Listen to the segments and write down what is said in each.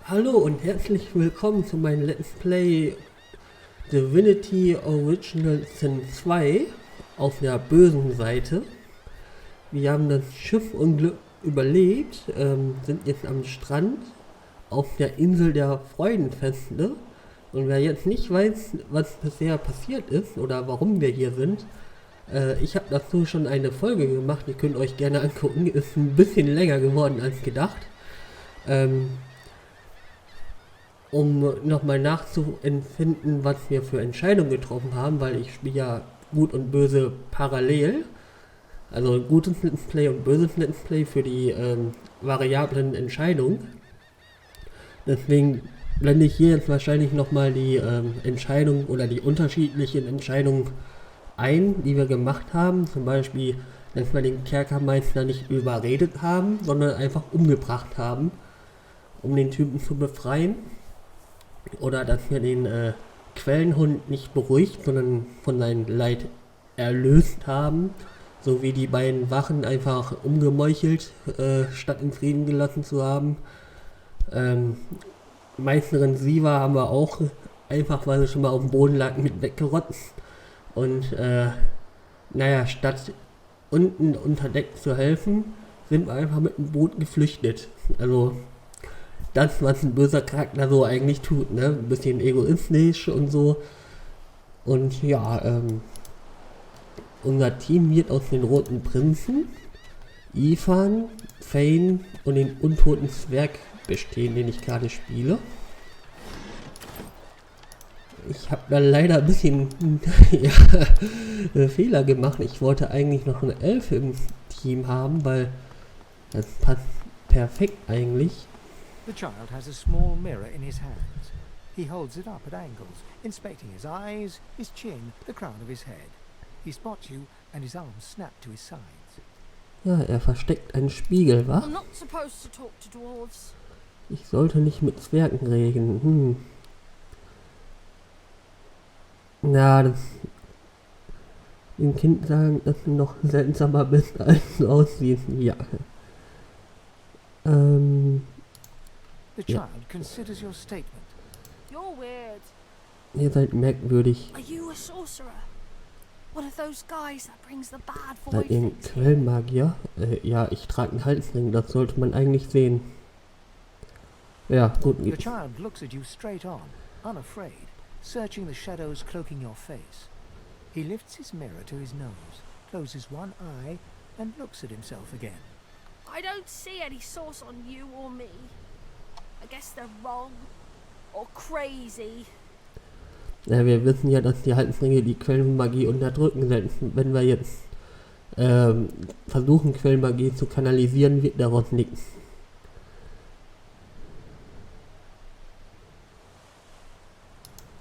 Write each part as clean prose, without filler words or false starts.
Hallo und herzlich willkommen zu meinem Let's Play Divinity Original Sin 2 auf der bösen Seite. Wir haben das Schiffunglück überlebt, sind jetzt am Strand auf der Insel der Freudenfeste. Und wer jetzt nicht weiß, was bisher passiert ist oder warum wir hier sind, ich habe dazu schon eine Folge gemacht, ihr könnt euch gerne angucken, ist ein bisschen länger geworden als gedacht. Um nochmal nachzuempfinden, was wir für Entscheidungen getroffen haben, weil ich spiele ja Gut und Böse parallel. Also gutes Let's Play und böses Let's Play für die variablen Entscheidungen. Deswegen blende ich hier jetzt wahrscheinlich nochmal die Entscheidungen oder die unterschiedlichen Entscheidungen ein, die wir gemacht haben. Zum Beispiel, dass wir den Kerkermeister nicht überredet haben, sondern einfach umgebracht haben, um den Typen zu befreien. Oder dass wir den Quellenhund nicht beruhigt, sondern von seinem Leid erlöst haben. So wie die beiden Wachen einfach umgemeuchelt, statt in Frieden gelassen zu haben. Meisterin Siva haben wir auch einfach, weil sie schon mal auf dem Boden lag, mit weggerotzt. Und naja, statt unten unter Deck zu helfen, sind wir einfach mit dem Boot geflüchtet. Also das, was ein böser Charakter so eigentlich tut, ne? Ein bisschen egoistisch und so. Und ja, unser Team wird aus den Roten Prinzen, Ifan, Fane und den Untoten Zwerg bestehen, den ich gerade spiele. Ich habe da leider ein bisschen Fehler gemacht. Ich wollte eigentlich noch eine Elfe im Team haben, weil das passt perfekt eigentlich. The child has a small mirror in his hands. He holds it up at angles, inspecting his eyes, his chin, the crown of his head. He spots you and his arms snap to his sides. Ja, er versteckt einen Spiegel, wa? I'm not supposed to talk to dwarves. Ich sollte nicht mit Zwergen reden. Na, das dem Kind sagen, dass du noch seltsamer bist, als du aussiehst. Ja. The child considers your statement. You're weird. Ihr seid merkwürdig. Are you a sorcerer? One of those guys that brings the bad Seid ihr ein voices? Quellenmagier? Ja, ich trage einen Halsring, das sollte man eigentlich sehen. Ja, gut. The child looks at you straight on, unafraid, searching the shadows cloaking your face. He lifts his mirror to his nose, closes one eye, and looks at himself again. I don't see any source on you or me. I guess they're wrong. Or crazy. Ja, wir wissen ja, dass die Halsringe die Quellenmagie unterdrücken. Selbst wenn wir jetzt versuchen, Quellenmagie zu kanalisieren, wird daraus nichts.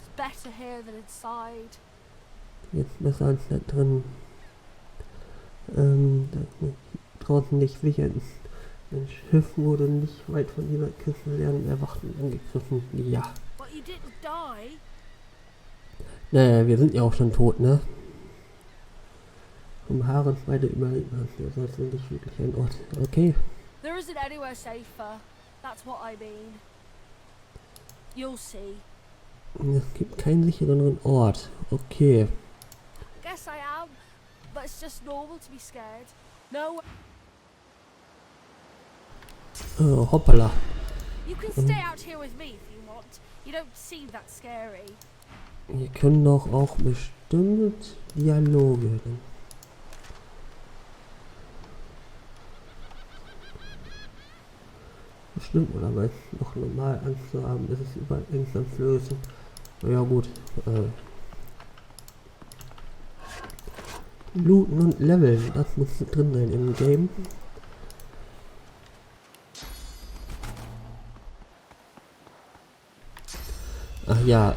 It's better here than inside. Jetzt besser als da drin. Draußen nicht sicher ist. Ein Schiff wurde nicht weit von dieser Küste lernen erwacht und angegriffen. Ja. But you didn't die. Naja, wir sind ja auch schon tot, ne? Um Haaren beide überlebt hast du, das ist nicht wirklich ein Ort. Okay. There isn't anywhere safer. That's what I mean. You'll see. Es gibt keinen sicheren Ort. Okay. Guess I am. But it's just normal to be scared. No. Hoppala. You can stay out here with me if you want. You don't seem that scary. Wir können doch auch bestimmt Dialoge. Bestimmt, oder weil es noch normal Angst zu haben, ist es über irgendwas lösen. Ja gut. Looten und Leveln, das muss drin sein im Game. Ach ja,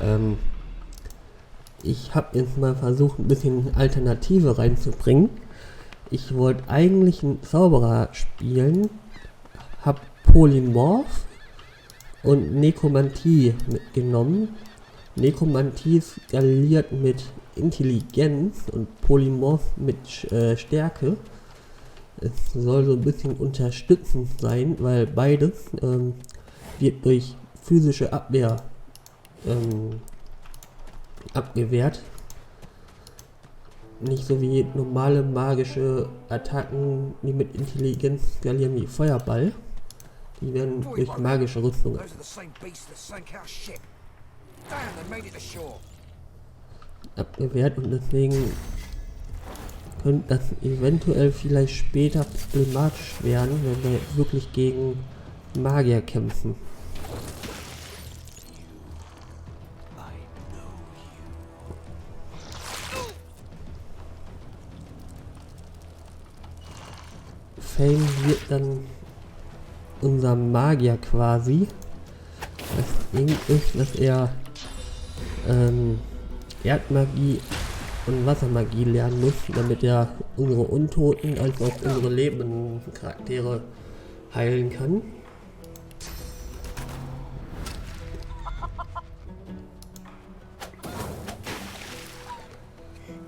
ich habe jetzt mal versucht, ein bisschen Alternative reinzubringen. Ich wollte eigentlich einen Zauberer spielen, habe Polymorph und Nekromantie mitgenommen. Nekromantie skaliert mit Intelligenz und Polymorph mit Stärke. Es soll so ein bisschen unterstützend sein, weil beides wird durch physische Abwehr abgewehrt. Nicht so wie normale magische Attacken, die mit Intelligenz skalieren wie Feuerball. Die werden durch magische Rüstung abgewehrt und deswegen könnte das eventuell vielleicht später problematisch werden, wenn wir wirklich gegen Magier kämpfen. Fane wird dann unser Magier quasi. Das Ding ist, dass er Erdmagie und Wassermagie lernen muss, damit er unsere Untoten als auch unsere lebenden Charaktere heilen kann.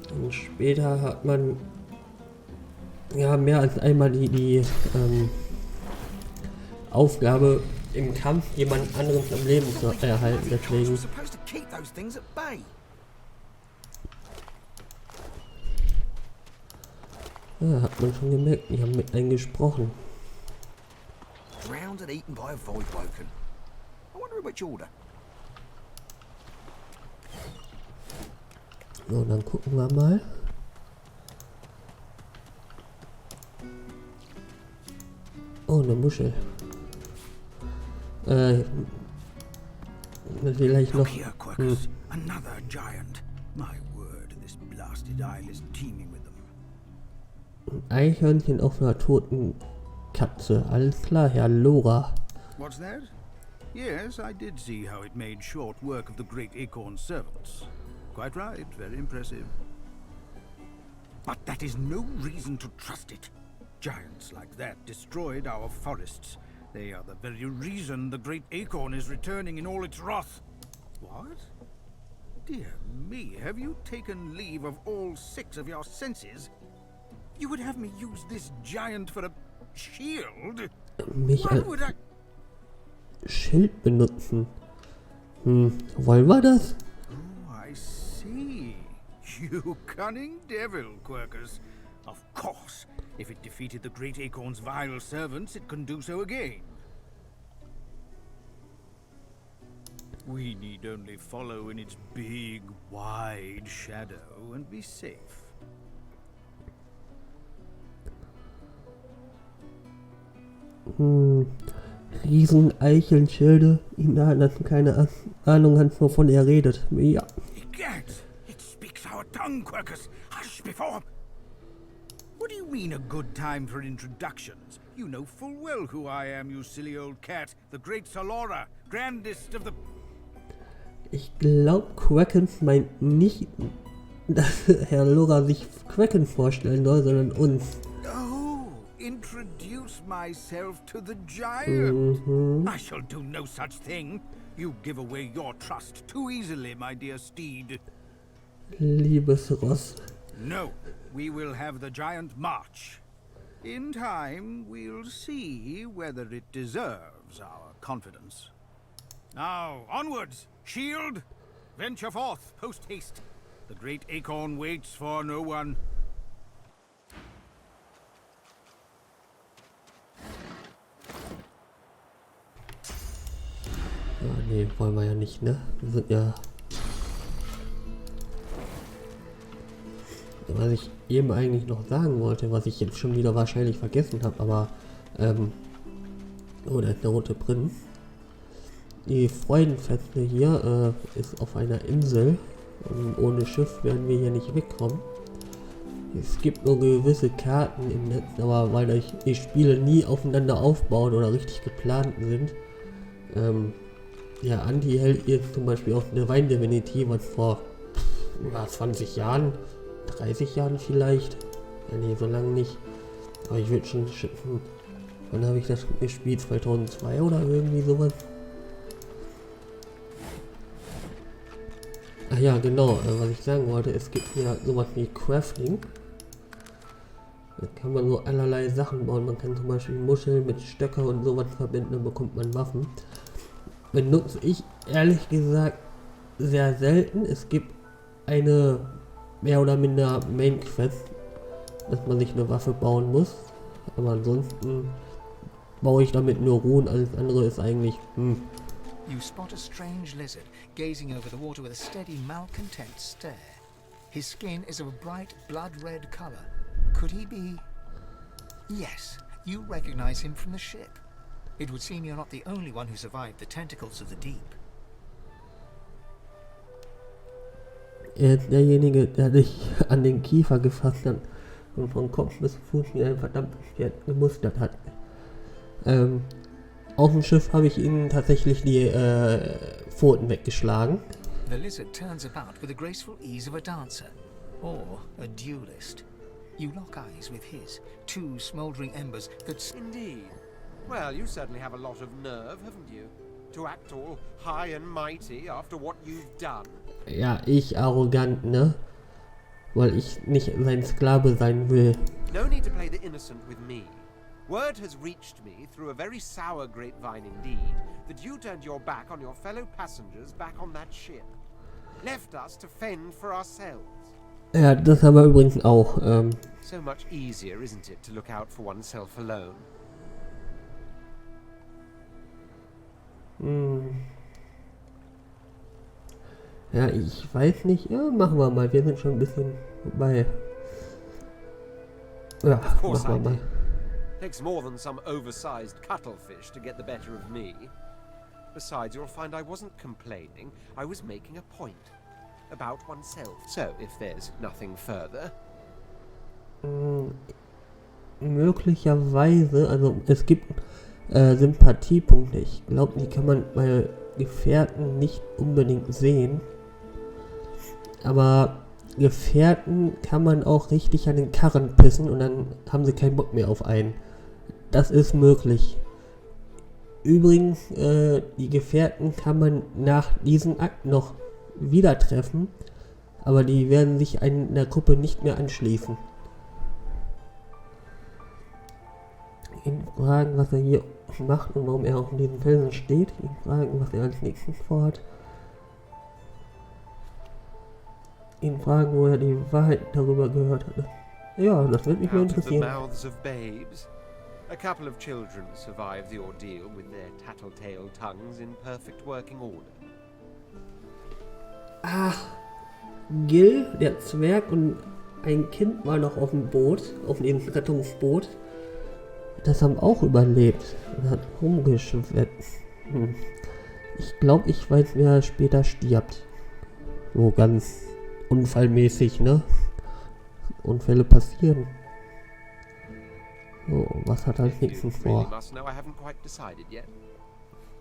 Und später hat man ja mehr als einmal die Aufgabe im Kampf jemand anderes am Leben zu erhalten, deswegen ja, hat man schon gemerkt, die haben mit einem gesprochen. Drowned and eaten by a voidwoken. I wonder in which order. So, dann gucken wir mal. Oh, eine Muschel. Vielleicht noch. Another giant. My word, this blasted isle is teeming with them. Ein Eichhörnchen auf einer toten Katze. Alles klar, Herr Lora. What's that? Yes, I did see how it made short work of the great acorn servants. Quite right, very impressive. But that is no reason to trust it. Giants like that destroyed our forests. They are the very reason the great acorn is returning in all its wrath. What? Dear me, have you taken leave of all 6 of your senses? You would have me use this giant for a shield? Mich Why als would I... Schild benutzen. Wollen wir das? Oh, I see. You cunning devil, Quercus. Of course, if it defeated the great acorn's vile servants, it can do so again. We need only follow in its big, wide shadow and be safe. Riesen-Eicheln-Schilde. Ihnen hat keine Ahnung, wovon er redet. Ja. Egad! It speaks our tongue, Quercus! Hush before... What do you mean a good time for introductions? You know full well who I am, you silly old cat. The great Salora, grandest of the... Ich glaube, Quackens meint nicht, dass Herr Lora sich Quacken vorstellen soll, sondern uns. Oh, introduce myself to the giant. I shall do no such thing. You give away your trust too easily, my dear steed. Liebes Ross. No, we will have the giant march. In time, we'll see whether it deserves our confidence. Now, onwards! Shield! Venture forth, post-haste. The great acorn waits for no one. Ja, nee, wollen wir ja nicht, ne? Wir sind ja... Was ich eben eigentlich noch sagen wollte, was ich jetzt schon wieder wahrscheinlich vergessen habe, aber... Oh, da ist der Rote Prinz. Die Freudenfeste hier ist auf einer Insel. Und ohne Schiff werden wir hier nicht wegkommen. Es gibt nur gewisse Karten im Netz, aber weil die Spiele nie aufeinander aufbauen oder richtig geplant sind. Der Anti-Held ist zum Beispiel auch Divinity, was vor 20 Jahren, 30 Jahren vielleicht. Ja, nee, so lange nicht. Aber ich würde schon schätzen, wann habe ich das gespielt? 2002 oder irgendwie sowas? Ach ja, genau, was ich sagen wollte, es gibt ja sowas wie Crafting. Da kann man so allerlei Sachen bauen. Man kann zum Beispiel Muscheln mit Stöcker und sowas verbinden, dann bekommt man Waffen. benutze ich ehrlich gesagt sehr selten. Es gibt eine mehr oder minder Main Quest, dass man sich eine Waffe bauen muss. Aber ansonsten baue ich damit nur Ruhen, alles andere ist eigentlich, You spot a strange lizard gazing over the water with a steady, malcontent stare. His skin is of a bright, blood-red color. Could he be... Yes, you recognize him from the ship. It would seem you're not the only one who survived the tentacles of the deep. Er ist derjenige, der sich an den Kiefer gefasst hat und von Kopf bis Fuß wie ein verdammtes Pferd gemustert hat. Auf dem Schiff habe ich ihnen tatsächlich die Pfoten weggeschlagen. The lizard turns about with the graceful ease of a dancer, or a duelist. You lock eyes with his, two smouldering embers that... Indeed. Well, you certainly have a lot of nerve, haven't you? To act all high and mighty after what you've done. Ja, ich arrogant, ne? Weil ich nicht sein Sklave sein will. No need to play the innocent with me. Word has reached me through a very sour grapevine indeed that you turned your back on your fellow passengers back on that ship. Left us to fend for ourselves. Ja, das haben wir übrigens auch. So much easier, isn't it, to look out for oneself alone? Ja, ich weiß nicht. Ja, machen wir mal. Wir sind schon ein bisschen bei. Ja, machen wir mal. Takes more than some oversized cuttlefish to get the better of me. Besides, you'll find I wasn't complaining. I was making a point about oneself. So, if there's nothing further. Möglicherweise, also es gibt Sympathiepunkte. Ich glaube, die kann man bei Gefährten nicht unbedingt sehen. Aber Gefährten kann man auch richtig an den Karren pissen und dann haben sie keinen Bock mehr auf einen. Das ist möglich. Übrigens, die Gefährten kann man nach diesem Akt noch wieder treffen, aber die werden sich in der Gruppe nicht mehr anschließen. Ihn fragen, was er hier macht und warum er auf diesem Felsen steht. Ihn fragen, was er als nächstes vorhat. Ihn fragen, wo er die Wahrheit darüber gehört hatte. Ja, das wird mich mal interessieren. A couple of children survived the ordeal with their tattletale tongues in perfect working order. Ach, Gil, der Zwerg und ein Kind war noch auf dem Boot, auf dem Rettungsboot. Das haben auch überlebt und hat rumgeschwetzt. Ich glaube, ich weiß, wer später stirbt. So ganz unfallmäßig, ne? Unfälle passieren. So, was hat er als nächstes vor?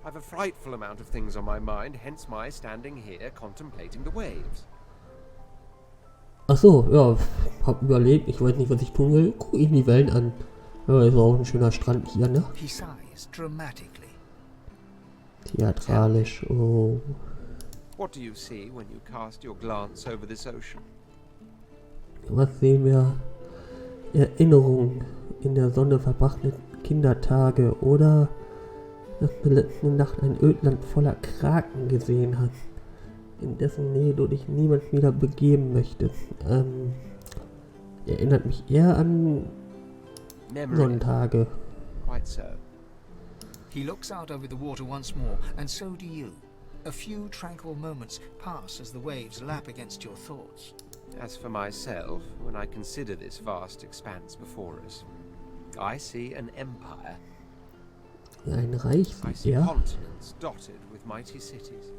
I've a frightful amount of things on my mind, hence my standing here contemplating the waves. Ach so, ja, hab überlegt, ich weiß nicht, was ich tun will. Guck ich die Wellen an. Ja, ist auch ein schöner Strand hier, ne? He sighs dramatically. Theatralisch, oh. What do you see when you cast your glance over this ocean? Was sehen wir? Erinnerungen in der Sonne verbrachte Kindertage oder dass du letzte Nacht ein Ödland voller Kraken gesehen hast, in dessen Nähe du dich niemals wieder begeben möchtest. Erinnert mich eher an Sonntage. Quite so. He looks out over the water once more, and so do you. A few tranquil moments pass as the waves lap against your thoughts. As for myself, when I consider this vast expanse before us, I see an empire. Ein Reich, I see continents dotted with mighty cities.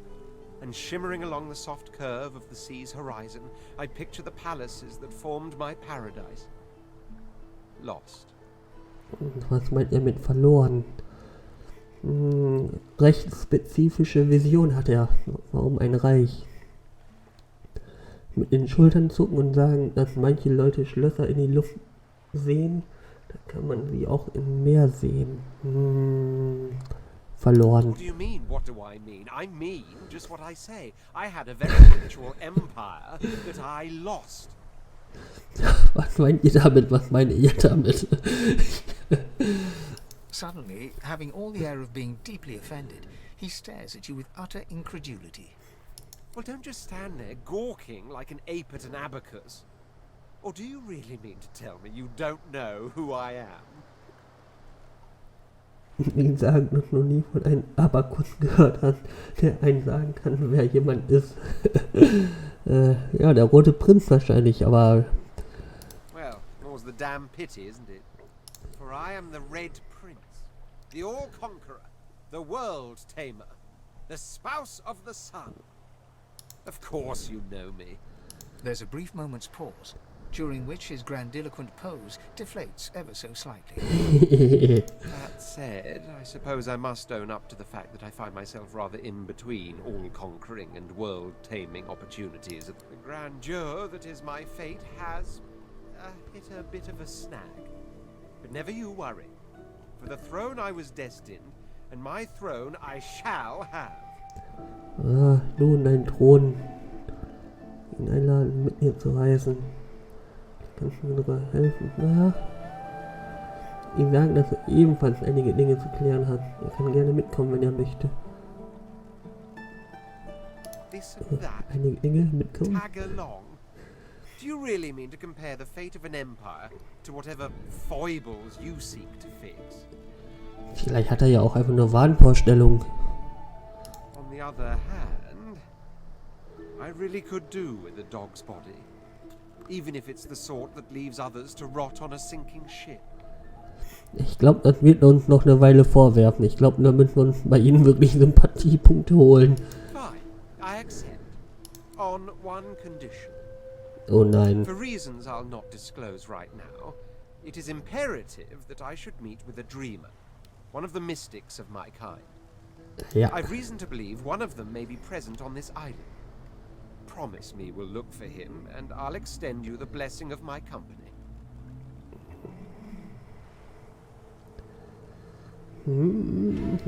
And shimmering along the soft curve of the sea's horizon, I picture the palaces that formed my paradise. Lost. Was meint ihr mit verloren? Recht spezifische Vision hat er. Warum ein Reich? Mit den Schultern zucken und sagen, dass manche Leute Schlösser in die Luft sehen, dann kann man sie auch im Meer sehen. Verloren. What do you mean? What do I mean? I mean just what I say. I had a very actual empire that I lost. Was meint ihr damit? Was meint ihr damit? Suddenly, having all the air of being deeply offended, He stares at you with utter incredulity. Well, don't just stand there gawking like an ape at an abacus. Or do you really mean to tell me you don't know who I am? Wie sagen, dass noch nie von einem Abakus gehört hat, der einen sagen kann, wer jemand ist. Ja, der rote Prinz wahrscheinlich, aber... Well, more's the damn pity, isn't it? For I am the Red Prince, the all-conqueror, the world-tamer, the spouse of the sun. Of course you know me. There's a brief moment's pause, during which his grandiloquent pose deflates ever so slightly. That said, I suppose I must own up to the fact that I find myself rather in between all-conquering and world-taming opportunities. The grandeur that is my fate has hit a bit of a snag. But never you worry. For the throne I was destined, and my throne I shall have. Ah, nun dein Thron. Ihn einladen, mit mir zu reisen. Kannst du mir sogar helfen? Na? Ihm sagen, dass er ebenfalls einige Dinge zu klären hat. Er kann gerne mitkommen, wenn er möchte. This and that. Einige Dinge mitkommen? Tag along. Do you really mean to compare the fate of an empire to whatever foibles you seek to fix? Vielleicht hat er ja auch einfach nur Wahnvorstellungen. On the other hand, I really could do with a dog's body. Even if it's the sort that leaves others to rot on a sinking ship. Ich glaube, das wird uns noch eine Weile vorwerfen. Ich glaube, da müssen wir uns bei ihnen wirklich Sympathiepunkte holen. Fine, I accept. On one condition. Oh nein. For reasons I'll not disclose right now, it is imperative that I should meet with a dreamer. One of the mystics of my kind. Ja. I've reason to believe one of them may be present on this island. Promise me we'll look for him, and I'll extend you the blessing of my company.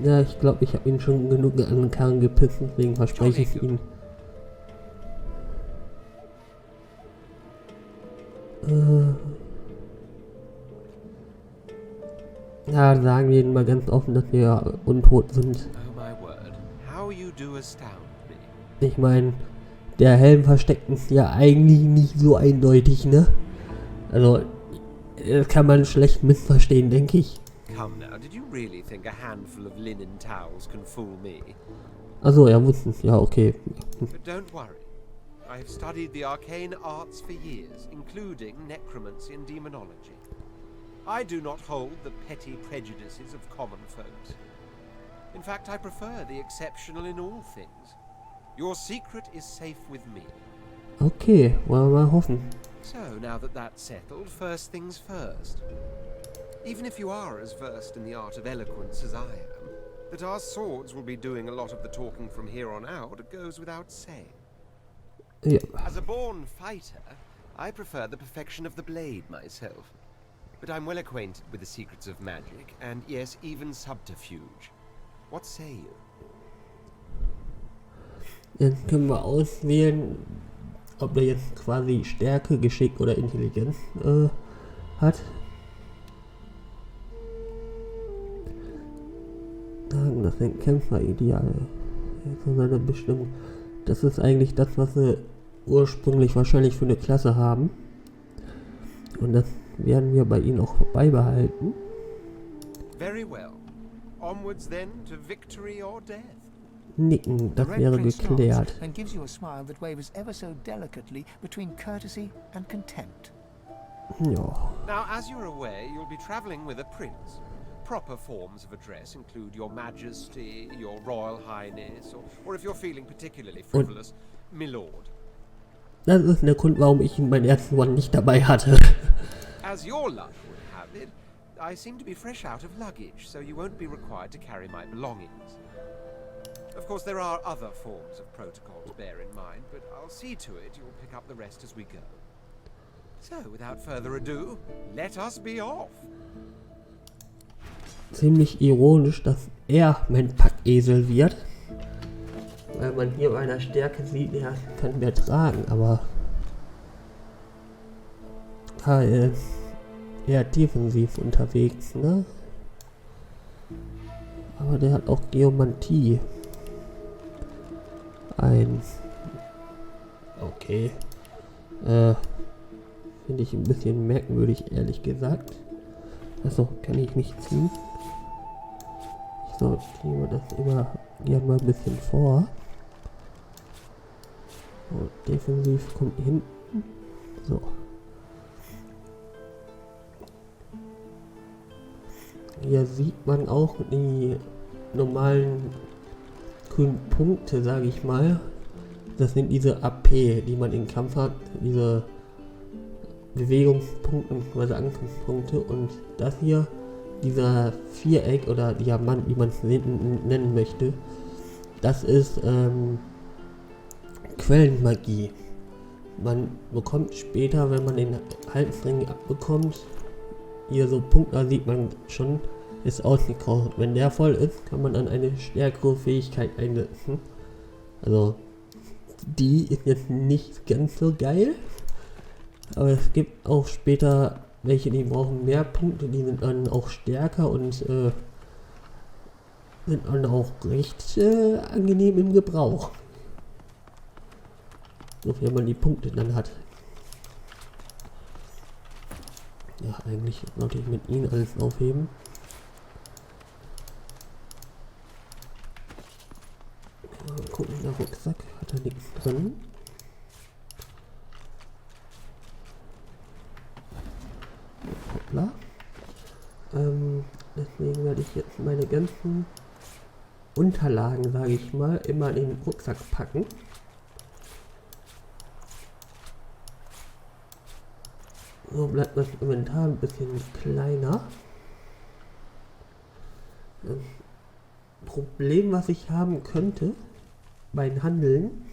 Ja, ich glaube, ich habe ihn schon genug an den Karren gepisst, deswegen verspreche ich ihn. Ja, sagen wir ihnen mal ganz offen, dass wir untot sind. Oh my word, how you do astound me. Ich meine, der Helm versteckt uns ja eigentlich nicht so eindeutig, ne? Also, das kann man schlecht missverstehen, denke ich. Come now, did you really think a handful of linen towels can fool me? Also, ja, wussten es, ja, okay. But don't worry. I have studied the arcane arts for years, including necromancy and demonology. I do not hold the petty prejudices of common folks. In fact, I prefer the exceptional in all things. Your secret is safe with me. Okay, wollen wir mal hoffen. So, now that that's settled, first things first. Even if you are as versed in the art of eloquence as I am, that our swords will be doing a lot of the talking from here on out goes without saying. Ja. As a born fighter, I prefer the perfection of the blade myself. But I'm well acquainted with the secrets of magic, and yes, even subterfuge. What say you? Jetzt können wir auswählen, ob er jetzt quasi Stärke, Geschick oder Intelligenz hat. Sagen, das sind Kämpferideale. So seine Bestimmung. Das ist eigentlich das, was sie ursprünglich wahrscheinlich für eine Klasse haben. Und das werden wir bei ihnen auch beibehalten. Very well. Onwards then to victory or death. Nicken, das wäre geklärt. And gives you a smile that wavers ever so delicately between courtesy and contempt. Ja. Now, as you're aware, you'll be traveling with a prince. Proper forms of address include your majesty, your royal highness, or if you're feeling particularly frivolous, milord. Das ist der Grund, warum ich meinen ersten One nicht dabei hatte. As your luck would have it, I seem to be fresh out of luggage, so you won't be required to carry my belongings. Of course, there are other forms of protocol to bear in mind, but I'll see to it you'll pick up the rest as we go. So, without further ado, let us be off. Ziemlich ironisch, dass er mein Packesel wird. Weil man hier bei einer Stärke sieht, er kann mehr tragen, aber er ist eher defensiv unterwegs, ne? Aber der hat auch Geomantie. 1. Okay. Finde ich ein bisschen merkwürdig, ehrlich gesagt. Achso, kann ich nicht ziehen. Ich sortiere das immer gerne mal ein bisschen vor. Und defensiv kommt hinten. So. Hier sieht man auch die normalen grünen Punkte, sage ich mal. Das sind diese AP, die man im Kampf hat, diese Bewegungspunkte bzw. Angriffspunkte, und das hier, dieser Viereck oder Diamant, wie man es nennen möchte, das ist Quellenmagie. Man bekommt später, wenn man den Halsring abbekommt, hier so Punkte, da sieht man schon, ist ausgekocht. Wenn der voll ist, kann man dann eine stärkere Fähigkeit einsetzen. Also die ist jetzt nicht ganz so geil, aber es gibt auch später welche, die brauchen mehr Punkte, die sind dann auch stärker und sind dann auch recht angenehm im Gebrauch. So viel man die Punkte dann hat. Ja, eigentlich sollte ich mit ihnen alles aufheben. Mal gucken, der Rucksack hat er nichts drin. Hoppla. Deswegen werde ich jetzt meine ganzen Unterlagen, sage ich mal, immer in den Rucksack packen. So bleibt das Inventar ein bisschen kleiner. Das Problem, was ich haben könnte beim Handeln,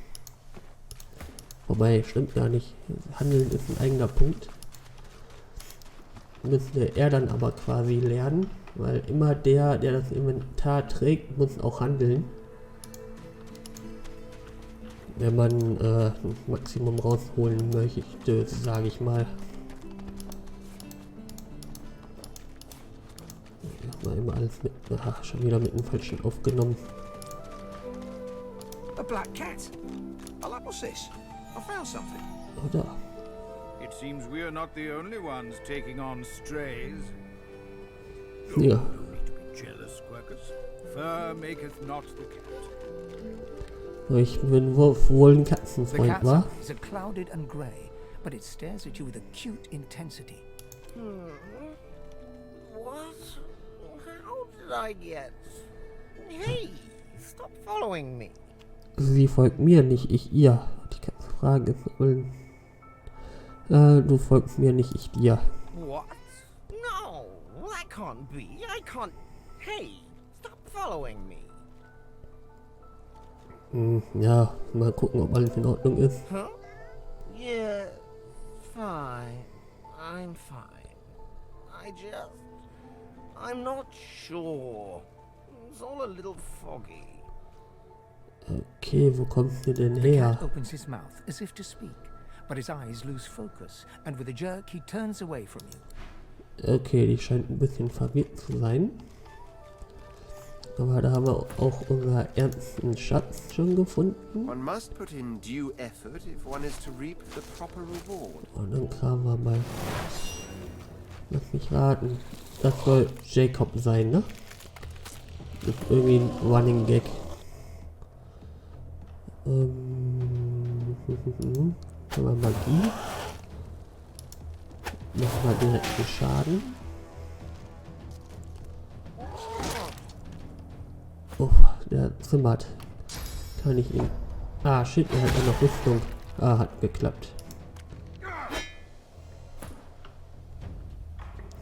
wobei stimmt gar nicht, Handeln ist ein eigener Punkt, müsste er dann aber quasi lernen, weil immer der das Inventar trägt, muss auch handeln, wenn man ein Maximum rausholen möchte, sage ich mal. Immer alles mit. Aha, schon wieder mit dem Falschen aufgenommen. A black cat. Oh, what's this? I found something. Oh, da. It seems we're not the only ones taking on strays. Ja. No need to be jealous, Quackers. Fur maketh not the cat. Ich bin wohl ein The Katzenfreund, cat's wa? eyes are clouded and grey, but it stares at you with acute intensity. What? How did I get? Hey, stop following me. Sie folgt mir, nicht ich ihr. Die Katzenfrage ist wohl. Du folgst mir, nicht ich dir. What? No, that can't be. I can't. Hey, stop following me. Ja, mal gucken, ob alles in Ordnung ist. Huh? Yeah, fine. I'm fine. I'm not sure. It's all a little foggy. Okay, wo kommst du denn The her? cat opens his mouth as if to speak, but his eyes lose focus, and with a jerk he turns away from you. Okay, die scheint ein bisschen verwirrt zu sein. Aber da haben wir auch unseren ernsten Schatz schon gefunden. One must put in due effort if one is to reap the proper reward. Und dann kramen wir mal. Lass mich raten. Das soll Jacob sein, ne? Das ist irgendwie ein Running Gag. Haben wir Magie. Machen wir direkten Schaden. Oh, der zimmert. Kann ich ihn. Ah, shit, er hat ja noch Rüstung. Ah, hat geklappt.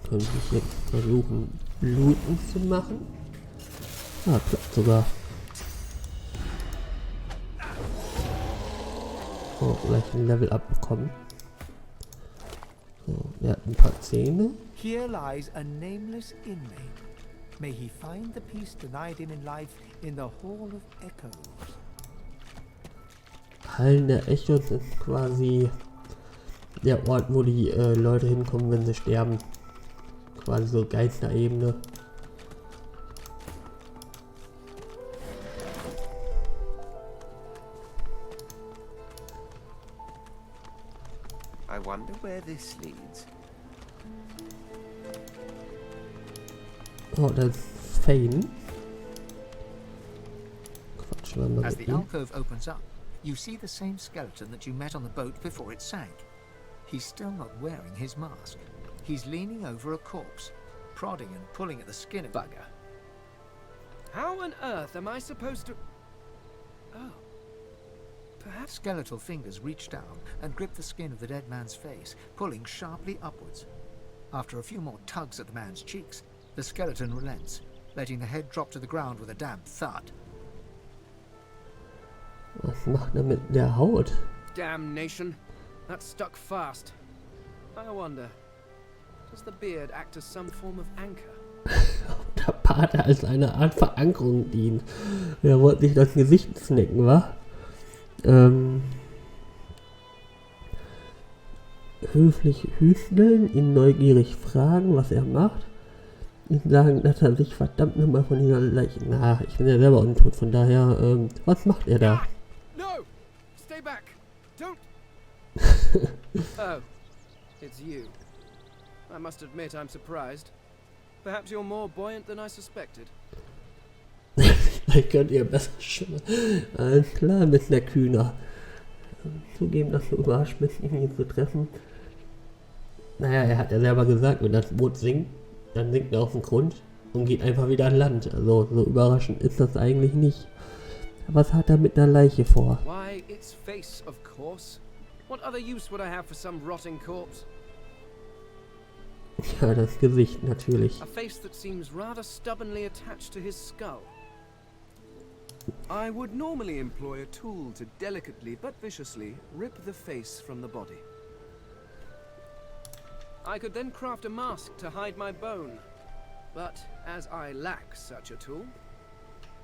Könnte ich jetzt versuchen, Bluten zu machen? Ah, klappt sogar. Oh, gleich ein Level abbekommen. So, er hat ein paar Zähne. Here lies a nameless inmate. May he find the peace denied him in life in the Hall of Echoes. Hallen der Echos ist quasi der Ort, wo die Leute hinkommen, wenn sie sterben. Quasi so Geisterebene. I wonder where this leads. Oh, das ist Fane. Quatsch, wir mal As mit the ihm. alcove opens up, you see the same skeleton that you met on the boat before it sank. He's still not wearing his mask. He's leaning over a corpse, prodding and pulling at the skin of Bugger. How on earth am I supposed to... Oh. Perhaps... Skeletal fingers reach down and grip the skin of the dead man's face, pulling sharply upwards. After a few more tugs at the man's cheeks, the skeleton relents, letting the head drop to the ground with a damp thud. Was macht er mit der Haut? Damnation. That's stuck fast. I wonder, does the beard act as some form of anchor? Der Bart als eine Art Verankerung dient. Er wollte sich das Gesicht snacken, wa? Höflich hüsteln, ihn neugierig fragen, was er macht. Ihm sagen, dass er sich verdammt nochmal von dieser Leiche... Na, ich bin ja selber untot, von daher, was macht er da? No! Stay back! Don't... Oh, it's you. I must admit I'm surprised. Perhaps you're more buoyant than I suspected. Vielleicht könnt ihr besser schwimmen. Alles klar, mit der Kühner. Zugeben, dass du überrascht bist, ihn hier zu treffen. Naja, er hat ja selber gesagt, wenn das Boot sinkt, dann sinkt er auf den Grund und geht einfach wieder an Land. Also so überraschend ist das eigentlich nicht. Was hat er mit einer Leiche vor? Why, its face, of course. What other use would I have for some rotting corpse? Ja, das Gesicht natürlich. A face that seems rather stubbornly attached to his skull. I would normally employ a tool to delicately but viciously rip the face from the body. I could then craft a mask to hide my bone. But as I lack such a tool...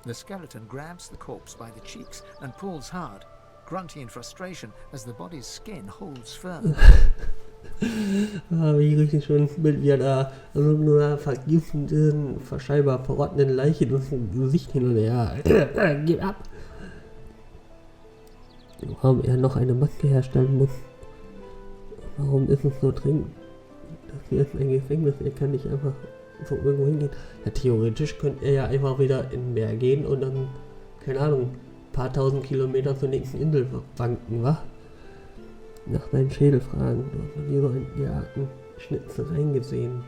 The skeleton grabs the corpse by the cheeks and pulls hard, grunting in frustration as the body's skin holds firm. Wie richtig schon mit wie er da nur einer vergifteten, scheinbar verrottenden Leiche durch das Gesicht hin und her. Gib ab! Warum er noch eine Maske herstellen muss. Warum ist es so dringend? Das hier ist ein Gefängnis, er kann nicht einfach so irgendwo hingehen. Ja, theoretisch könnte er ja einfach wieder in Meer gehen und dann, keine Ahnung, ein paar tausend Kilometer zur nächsten Insel wanken, wa? Nach seinen Schädel fragen. Du hast noch nie so einen gearten Schnitzereien gesehen.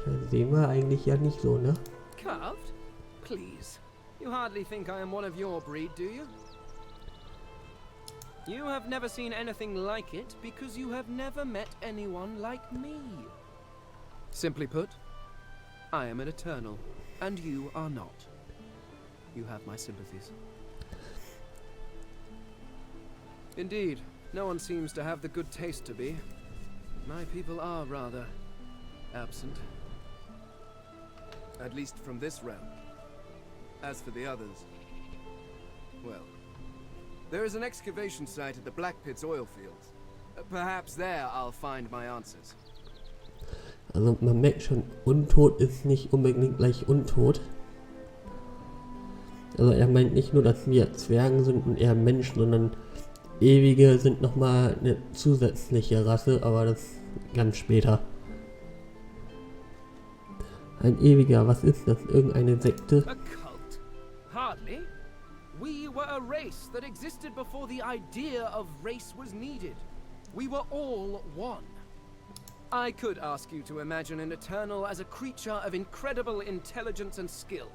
Das sehen wir eigentlich ja nicht so, ne? Carved? Please. You hardly think I am one of your breed, do you? You have never seen anything like it because you have never met anyone like me. Simply put, I am an eternal, and you are not. You have my sympathies. Indeed, no one seems to have the good taste to be. My people are rather absent. At least from this realm. As for the others, well, there is an excavation site at the Black Pit's oil fields. Perhaps there I'll find my answers. Also man merkt schon, untot ist nicht unbedingt gleich untot. Also er meint nicht nur, dass wir Zwergen sind und eher Menschen, sondern Ewige sind nochmal eine zusätzliche Rasse, aber das ganz später. Ein Ewiger, was ist das? Irgendeine Sekte? A cult? Hardly. We were a race that existed before the idea of race was needed. We were all one. I could ask you to imagine an Eternal as a creature of incredible intelligence and skill.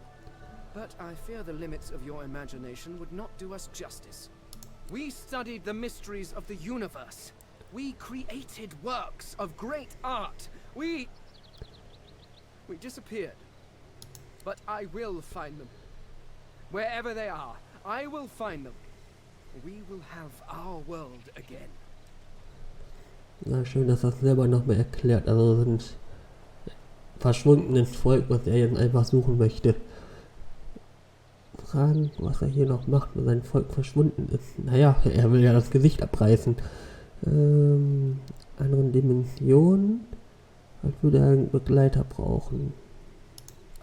But I fear the limits of your imagination would not do us justice. We studied the mysteries of the universe. We created works of great art. We disappeared. But I will find them. Wherever they are, I will find them. We will have our world again. Na schön, dass das selber nochmal erklärt. Also sind verschwundenes Volk, was er jetzt einfach suchen möchte. Fragen, was er hier noch macht, wenn sein Volk verschwunden ist. Naja, er will ja das Gesicht abreißen. Anderen Dimensionen. Was würde er einen Begleiter brauchen?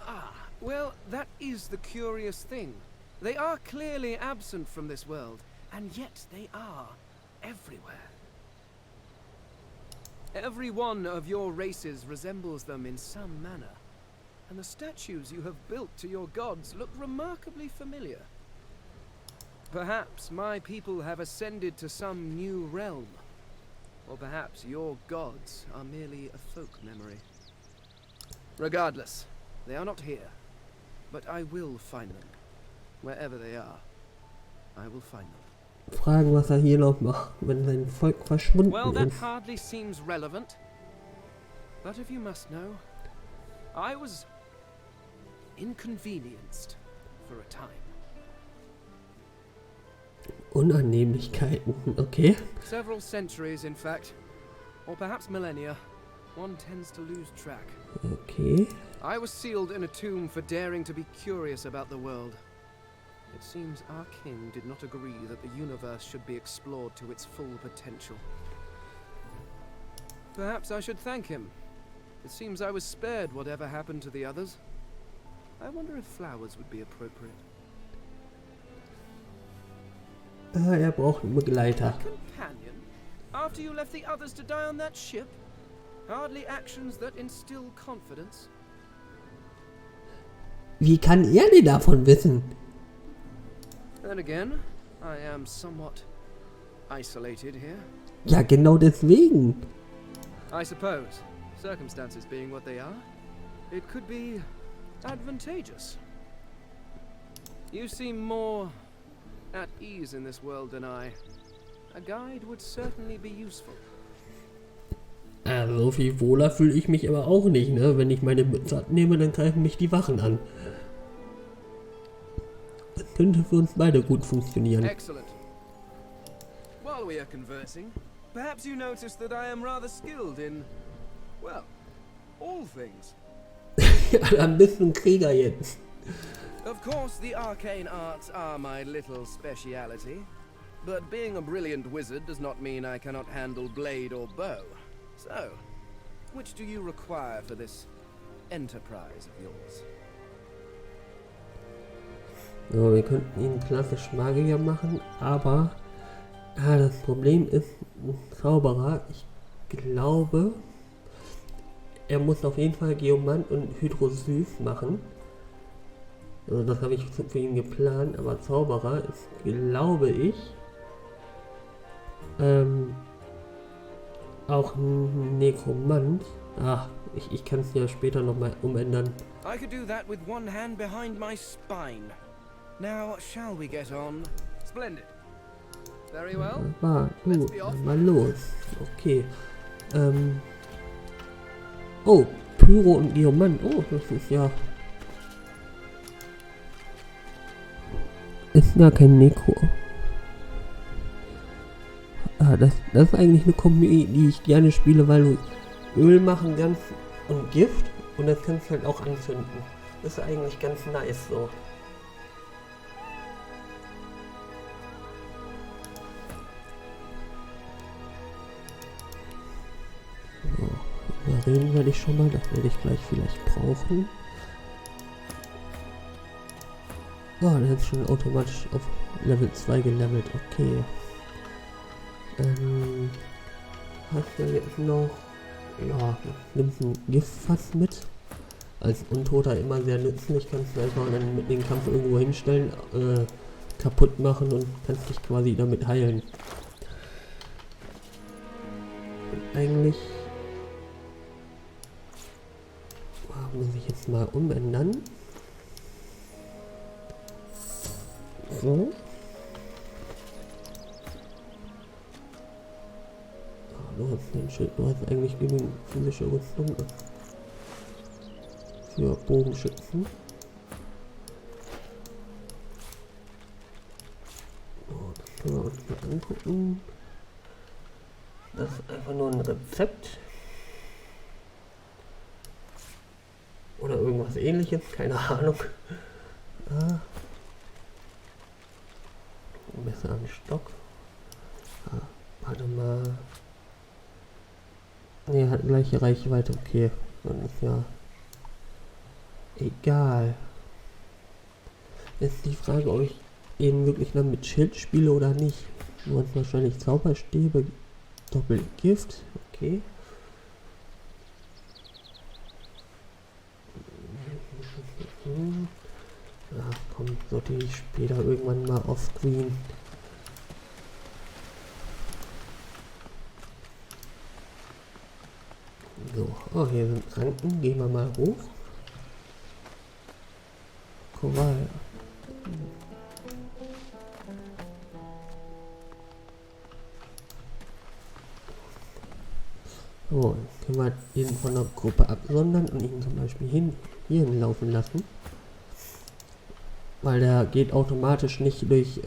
Ah, well, that is the curious thing. They are clearly absent from this world, and yet they are everywhere. Every one of your races resembles them in some manner, and the statues you have built to your gods look remarkably familiar. Perhaps my people have ascended to some new realm, or perhaps your gods are merely a folk memory. Regardless, they are not here, but I will find them. Wherever they are, I will find them. Fragen, was hier noch macht, wenn sein Volk verschwunden Well, that ist. hardly seems relevant. But if you must know, I was inconvenienced for a time. Unannehmlichkeiten, okay. Several centuries, in fact. Or perhaps millennia. One tends to lose track. Okay. I was sealed in a tomb for daring to be curious about the world. It seems our king did not agree that the universe should be explored to its full potential. Perhaps I should thank him. It seems I was spared whatever happened to the others. I wonder if flowers would be appropriate. Er braucht einen Begleiter. Companion? After you left the others to die on that ship? Hardly actions that instill confidence. Wie kann er denn davon wissen? Then again, I am somewhat isolated here. Ja, genau deswegen. I suppose, circumstances being what they are, it could be advantageous. You seem more at ease in this world than I. A guide would certainly be useful. So viel wohler fühle ich mich aber auch nicht, ne? Wenn ich meine Mütze abnehme, dann greifen mich die Wachen an. Das könnte für uns beide gut funktionieren. Excellent. While we are conversing, perhaps you noticed that I am rather skilled in, well, all things. Ja, dann bist du ein Krieger jetzt. Of course, the arcane arts are my little speciality, but being a brilliant wizard does not mean I cannot handle blade or bow. So, which do you require for this enterprise of yours? So, wir könnten ihn klassisch Magier machen, aber das Problem ist, ein Zauberer, ich glaube, er muss auf jeden Fall Geomant und Hydrosylph machen. Also das habe ich für ihn geplant, aber Zauberer ist, glaube ich, auch ein Nekromant. Ach, ich kann es ja später nochmal umändern. I could do that with one hand behind my spine. Now, shall we get on? Splendid. Very well. War gut, dann mal los. Okay. Oh, Pyro und Geomant. Oh, das ist ja... Ist gar kein Nekro. Das ist eigentlich eine Kombi, die ich gerne spiele, weil du Öl machen kannst und Gift und das kannst du halt auch anzünden. Das ist eigentlich ganz nice so. So, überreden werde ich schon mal, das werde ich gleich vielleicht brauchen. Oh, der ist schon automatisch auf Level 2 gelevelt, okay. Hast du jetzt noch... Ja, nimmst ein Giftfass mit. Als Untoter immer sehr nützlich, kannst du einfach dann mit dem Kampf irgendwo hinstellen, kaputt machen und kannst dich quasi damit heilen. Und eigentlich... muss ich jetzt mal umändern. So. Du hast den Schild, du hast eigentlich genügend physische Rüstung für Bogenschützen. So, das können wir uns mal angucken. Das ist einfach nur ein Rezept. Oder irgendwas ähnliches, keine Ahnung. Messer am Stock. Warte mal. Ne, hat gleiche Reichweite, okay. Dann ist ja egal. Jetzt die Frage, ob ich eben wirklich dann mit Schild spiele oder nicht. Du hast wahrscheinlich Zauberstäbe, Doppelgift, okay. Ja, komm, sortiere ich später irgendwann mal auf Screen. So, oh, hier sind Ranken. Gehen wir mal hoch. Kowal. So, jetzt können wir ihn von der Gruppe absondern und ihn zum Beispiel hierhin laufen lassen. Weil der geht automatisch nicht durch,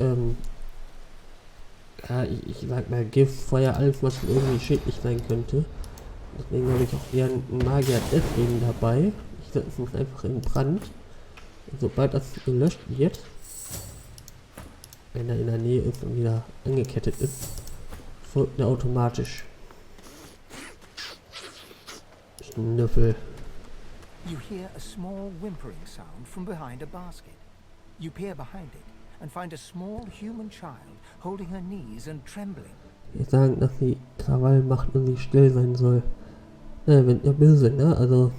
ja, ich sag mal Gift, Feuer, alles was irgendwie schädlich sein könnte. Deswegen habe ich auch eher einen Magier deswegen dabei. Ich setze es einfach in Brand. Und sobald das gelöscht wird, wenn er in der Nähe ist und wieder angekettet ist, folgt er automatisch. Schnüffel. You hear a small whimpering sound from behind a basket. You peer behind it and find a small human child holding her knees and trembling. Wir sagen, dass sie Krawall macht und sie still sein soll. Wenn ihr böse, ne? Also.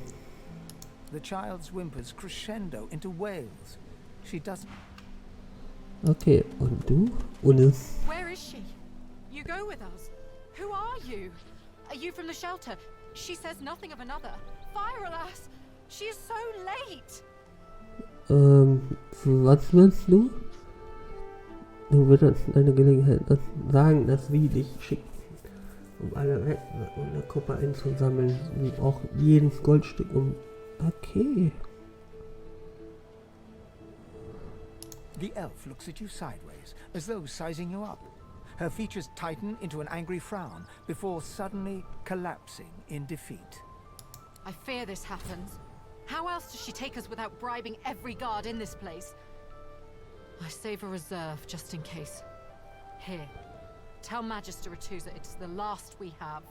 The child's whimpers crescendo into wails. She doesn't. Okay, und du? Unis. Where is she? You go with us. Who are you? Are you from the shelter? She says nothing of another. Fire, alas! She is so late! Für was willst du? Du würdest eine Gelegenheit sagen, dass wir dich schicken, um alle Retten und eine Gruppe einzusammeln. Wir brauchen jedes Goldstück um. Okay. The elf looks at you sideways, as though sizing you up. Her features tighten into an angry frown before suddenly collapsing in defeat. I fear this happens. How else does she take us without bribing every guard in this place? I save a reserve just in case. Here, tell Magister Ratusa it is the last we have.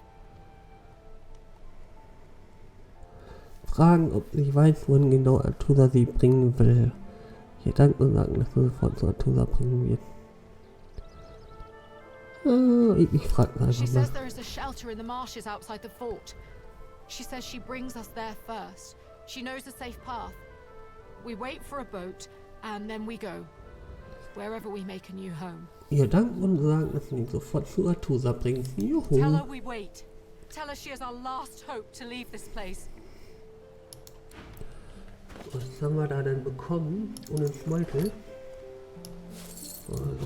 Fragen, ob sie weiß, wohin genau Artusa sie bringen will. Hier danken und sagen, dass sie sofort zu Artusa bringen wird. Ich frage einfach She mal. says there is a shelter in the marshes outside the fort. She says she brings us there first. She knows a safe path. We wait for a boat and then we go. Wherever we make a new home. Ihr danken und sagen, dass sie ihn sofort zu Artusa bringen. Juhu. Tell her we wait. Tell her she is our last hope to leave this place. Was haben wir da denn bekommen? Ohne Schmoltel?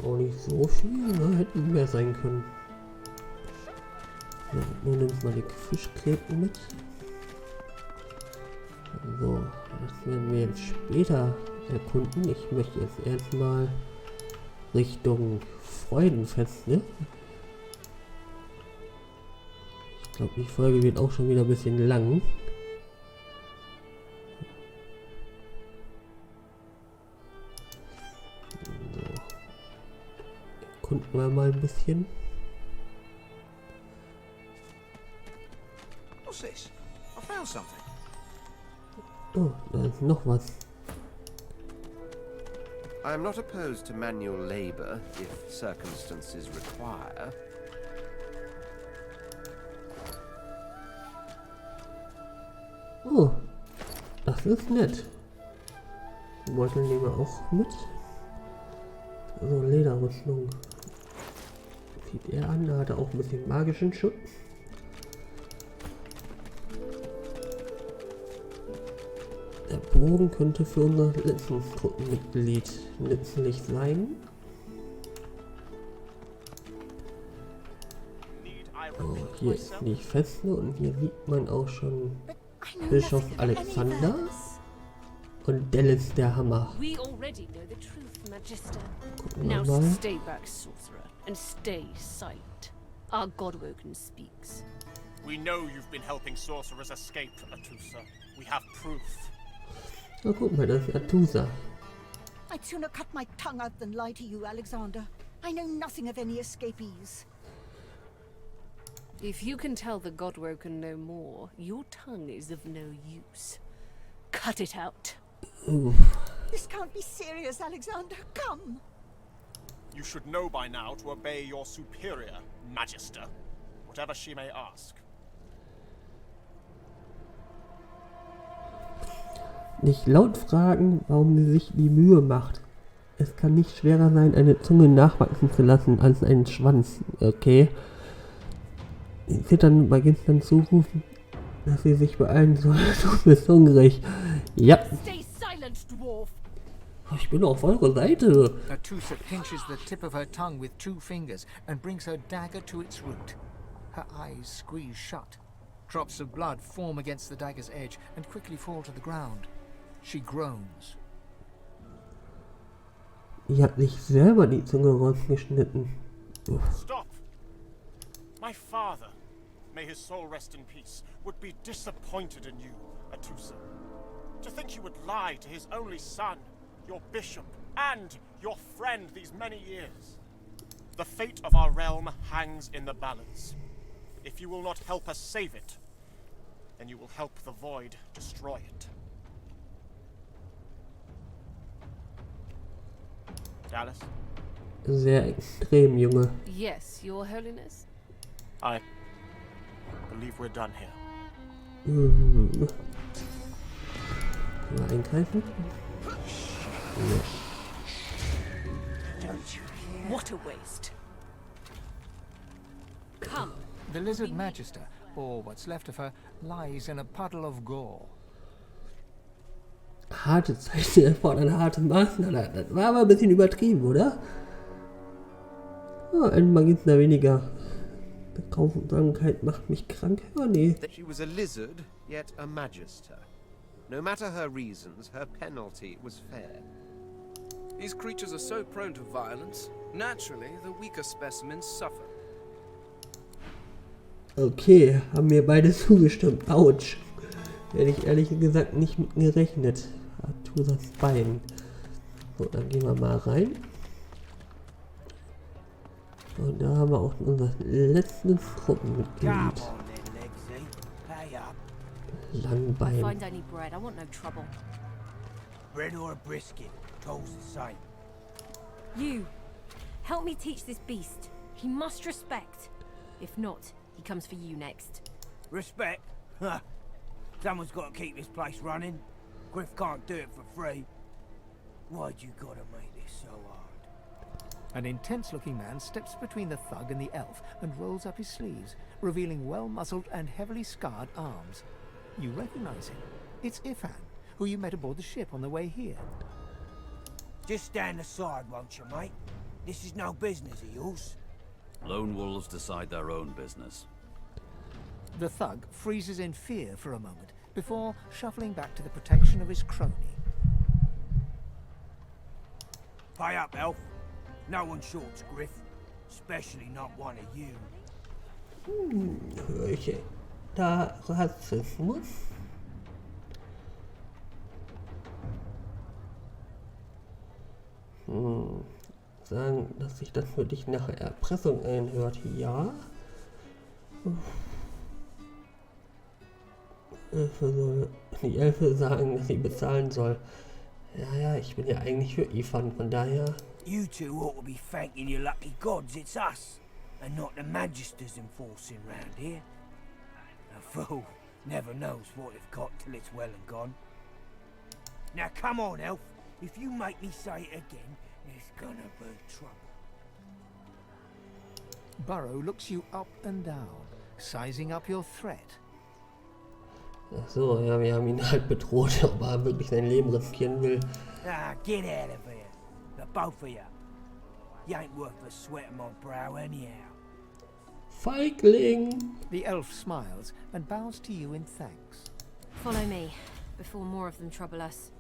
Auch nicht so viel, ne? Hätten mehr sein können. Ja, nun nimmst mal die Fischgräten mit. So, das werden wir jetzt später erkunden. Ich möchte jetzt erstmal Richtung Freudenfeste. Ich glaube, die Folge wird auch schon wieder ein bisschen lang. Erkunden wir mal ein bisschen. What's this? I found something. Oh, da ist noch was. I am not opposed to manual labor if circumstances require. Oh, das ist nett. Den Beutel nehmen wir auch mit. So, Lederrüstung. Zieht er an, da hat er auch ein bisschen magischen Schutz. Der Bogen könnte für unser letztes Gruppenmitglied nützlich sein. Oh, hier ist die Feste und hier sieht man auch schon Bischof Alexander und Dallas der Hammer. We already know the truth, Magister. Gucken wir Now mal. stay back, sorcerer, and stay silent. Our Godwoken speaks. We know you've been helping sorcerers escape, Atusa. We have proof. Na guck mal, das ist Artusa. I'd sooner cut my tongue out than lie to you, Alexander. I know nothing of any escapees. If you can tell the Godwoken no more, your tongue is of no use. Cut it out. Oof. This can't be serious, Alexander. Come. You should know by now to obey your superior, Magister, whatever she may ask. Nicht laut fragen, warum sie sich die Mühe macht. Es kann nicht schwerer sein, eine Zunge nachwachsen zu lassen, als einen Schwanz. Okay. Zittern beginnt dann zurufen, dass sie sich beeilen soll. Du bist hungrig. Ja. Stay silent, dwarf. Ich bin auf eurer Seite. Atusa pinches the tip of her tongue with 2 fingers and brings her dagger to its root. Her eyes squeeze shut. Drops of blood form against the dagger's edge and quickly fall to the ground. She groans. Die hat sich selber die Zunge rausgeschnitten. Stop! My father, may his soul rest in peace, would be disappointed in you, Atusa. To think you would lie to his only son, your bishop, and your friend these many years. The fate of our realm hangs in the balance. If you will not help us save it, then you will help the void destroy it. Dallas? Sehr extrem, Junge. Yes, Your Holiness. I believe we're done here. Mal eingreifen. Ja. What a waste. Come. The lizard magister, or what's left of her, lies in a puddle of gore. Harte Zeiten erfordern harte Maßnahmen. Das war aber ein bisschen übertrieben, oder? Oh, ein Magister weniger. Grausamkeit macht mich krank. Oh nee. She was a lizard, yet a magister. No matter her reasons, her penalty was fair. These creatures are so prone to violence. Naturally, the weaker specimens suffer. Okay, haben mir beide zugestimmt. Autsch. Hätte ich ehrlich gesagt nicht mit gerechnet. Arthurs Bein. So, dann gehen wir mal rein. Und da haben wir auch unser letztes Gruppenmitglied. Langbein. Find any bread. I want no trouble. Bread or a brisket, toll's the same. You, help me teach this beast. He must respect. If not, he comes for you next. Respect? Huh. Someone's got to keep this place running. Griff can't do it for free. Why'd you gotta make this so hard? An intense-looking man steps between the thug and the elf and rolls up his sleeves, revealing well-muscled and heavily scarred arms. You recognize him. It's Ifan, who you met aboard the ship on the way here. Just stand aside, won't you, mate? This is no business of yours. Lone wolves decide their own business. The thug freezes in fear for a moment before shuffling back to the protection of his crony. Pay up, elf. No one shorts Griff, especially not one of you. Höre ich da Rassismus? Sagen, dass sich das für dich nach Erpressung einhört, ja. Die Elfe sagen, dass sie bezahlen soll. Ja, ich bin ja eigentlich für Ifan, von daher. You two ought to be thanking your lucky gods it's us, and not the magisters enforcing round here. A fool never knows what they've got till it's well and gone. Now come on, elf. If you make me say it again, there's gonna be trouble. Burrow looks you up and down, sizing up your threat. Ach so, ja, wir haben ihn halt bedroht, ob er wirklich sein Leben riskieren will. Ah, get out of here. The both of you. You ain't worth the sweat of my brow anyhow. Feigling! The elf smiles and bows to you in thanks. Follow me, before more of them trouble us.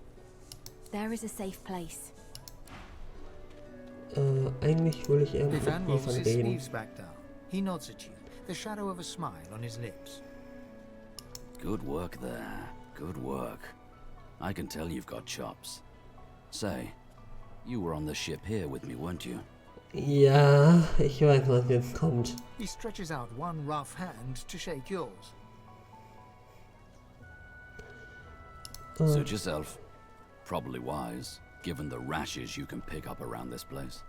There is a safe place. Eigentlich will ich eher mit Ifan rolls Ifan his reden. sleeves back down. He nods at you, the shadow of a smile on his lips. Good work there. Good work. I can tell you've got chops. Say, you were on the ship here with me, weren't you? Ja, ich weiß, was jetzt kommt. He stretches out one rough hand to shake yours. Suit yourself. Probably wise, given the rashes you can pick up around this place.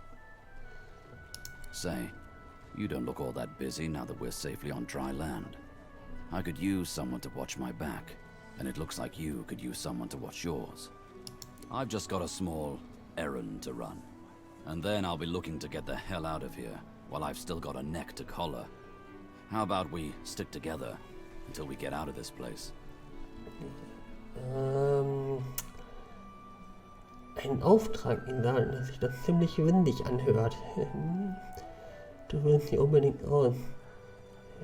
Say, you don't look all that busy now that we're safely on dry land. I could use someone to watch my back. and it looks like you could use someone to watch yours. I've just got a small errand to run, and then I'll be looking to get the hell out of here while I've still got a neck to collar. How about we stick together until we get out of this place? Ein Auftrag in da, dass sich das ziemlich windig anhört. Du willst hier unbedingt raus.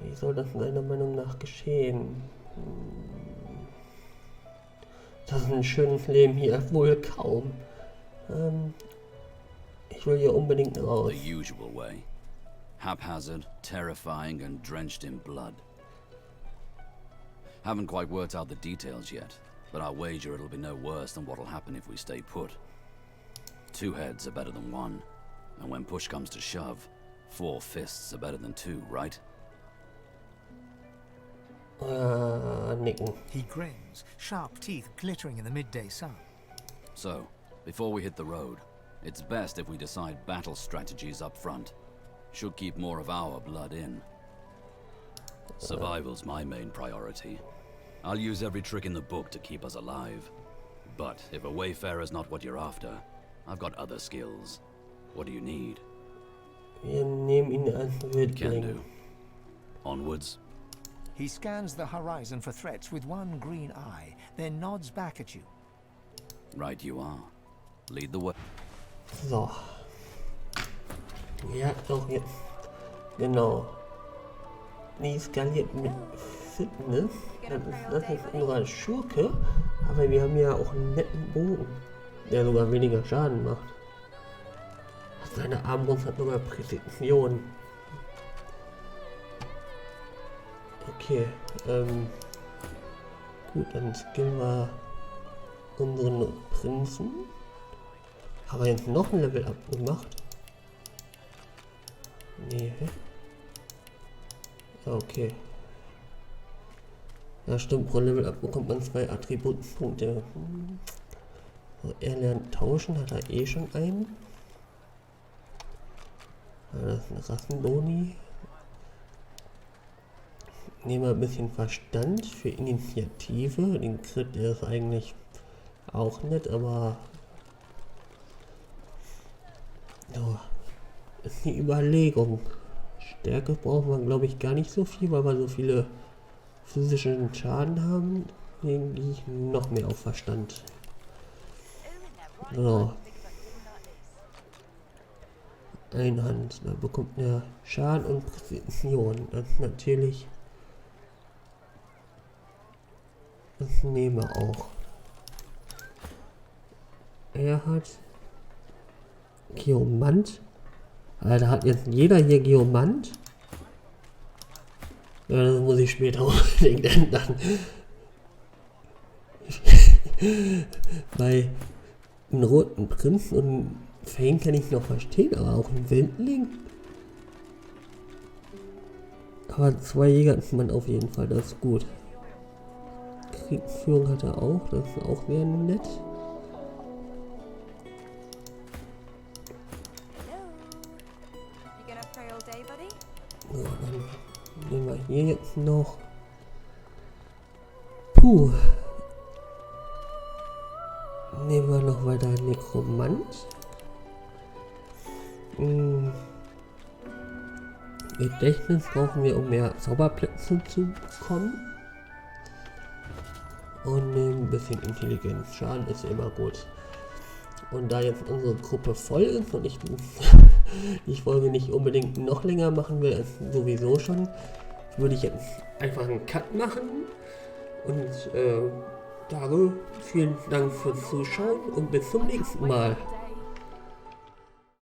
Wie soll das deiner Meinung nach geschehen? Das ist ein schönes Leben hier, wohl kaum. Ich will hier unbedingt raus. The usual way. Haphazard, terrifying, and drenched in blood. Haven't quite worked out the details yet, but I'll wager it'll be no worse than what'll happen if we stay put. 2 heads are better than 1, and when push comes to shove, 4 fists are better than 2, right? Nicken. He grins, sharp teeth glittering in the midday sun. So, before we hit the road, it's best if we decide battle strategies up front. Should keep more of our blood in. Survival's my main priority. I'll use every trick in the book to keep us alive. But if a wayfarer's not what you're after, I've got other skills. What do you need? Wir nehmen ihn als Can Wildling. do. Onwards. He scans the horizon for threats with one green eye, then nods back at you. Right you are. Lead the way. So. Ja, doch jetzt. Genau. Die skaliert mit Fitness. Das ist unser Schurke. Aber wir haben ja auch einen netten Bogen, der sogar weniger Schaden macht. Seine Armbrust hat sogar Präzision. Okay, gut, dann skillen wir unseren Prinzen. Haben wir jetzt noch ein Level up gemacht? Nee. Ja, okay. Ja, stimmt, pro Level up bekommt man 2 Attributpunkte. So, er lernt tauschen, hat er eh schon einen. Ja, das ist ein Rassenboni. Nehmen wir ein bisschen Verstand für Initiative. Den Crit, der ist eigentlich auch nett, aber so, ist die Überlegung. Stärke brauchen wir, glaube ich, gar nicht so viel, weil wir so viele physischen Schaden haben. Deswegen gehe ich noch mehr auf Verstand. So. Einhand, da bekommt er Schaden und Präzision. Das ist natürlich. Das nehmen wir auch. Er hat Geomant. Alter, hat jetzt jeder hier Geomant? Ja, das muss ich später unbedingt ändern. Bei einem roten Prinz und Fane kann ich noch verstehen, aber auch ein Wildling. Aber 2 Jäger ist man auf jeden Fall, das ist gut. Kriegsführung hat er auch, das ist auch sehr nett. So, dann nehmen wir hier jetzt noch. Puh. Nehmen wir noch weiter Nekromant. Gedächtnis brauchen wir, um mehr Zauberplätze zu bekommen. Und nehmen ein bisschen Intelligenz. Schaden ist immer gut. Und da jetzt unsere Gruppe voll ist und ich die Folge nicht unbedingt noch länger machen will als sowieso schon, würde ich jetzt einfach einen Cut machen. Und sage vielen Dank fürs Zuschauen und bis zum nächsten Mal.